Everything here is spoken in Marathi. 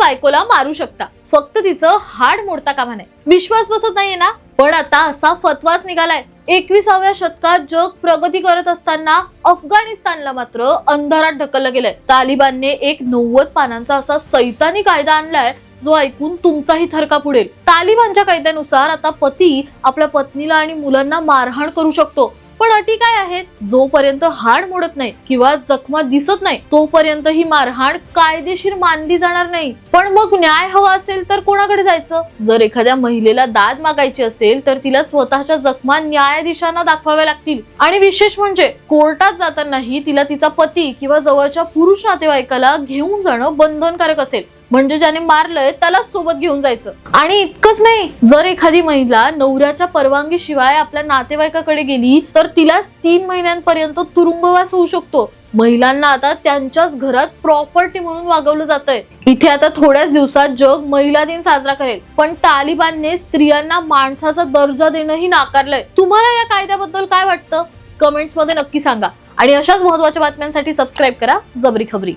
बायकोला मारू शकता, फक्त तिचं हाड मोडता कामा नये. विश्वास बसत नाहीये ना? पण आता असा फतवाच निघालाय. 21व्या शतकात जग प्रगती करत असताना अफगाणिस्तानला मात्र अंधारात ढकललं गेलंय. तालिबानने एक 90 पानांचा असा सैतानी कायदा आणलाय जो ऐकून तुमचाही थरकाप उडेल. तालिबानच्या कायद्यानुसार आता पती आपल्या पत्नीला आणि मुलांना मारहाण करू शकतो, पण अटी काय आहेत? जोपर्यंत हाड मोडत नाही किंवा जखमा दिसत नाही तोपर्यंत ही मारहाण कायदेशीर मानली जाणार नाही. पण मग न्याय हवा असेल तर कोणाकडे जायचं? जर एखाद्या महिलेला दाद मागायची असेल तर तिला स्वतःच्या जखमा न्यायाधीशांना दाखवाव्या लागतील. आणि विशेष म्हणजे कोर्टात जातानाही तिला तिचा पती किंवा जवळच्या पुरुष नातेवाईकाला घेऊन जाणं बंधनकारक असेल. म्हणजे ज्याने मारलंय त्यालाच सोबत घेऊन जायचं. आणि इतकंच नाही, जर एखादी महिला नवऱ्याच्या परवानगी शिवाय आपल्या नातेवाईकाकडे गेली तर तिला 3 महिन्यांपर्यंत तुरुंगवास होऊ शकतो. महिलांना आता त्यांच्याच घरात प्रॉपर्टी म्हणून वागवलं जातंय. इथे आता थोड्याच दिवसात जग महिला दिन साजरा करेल, पण तालिबानने स्त्रियांना माणसाचा दर्जा देणंही नाकारलंय. तुम्हाला या कायद्याबद्दल काय वाटतं? कमेंट्स मध्ये नक्की सांगा. आणि अशाच महत्त्वाच्या बातम्यांसाठी सबस्क्राईब करा जबरी खबरी.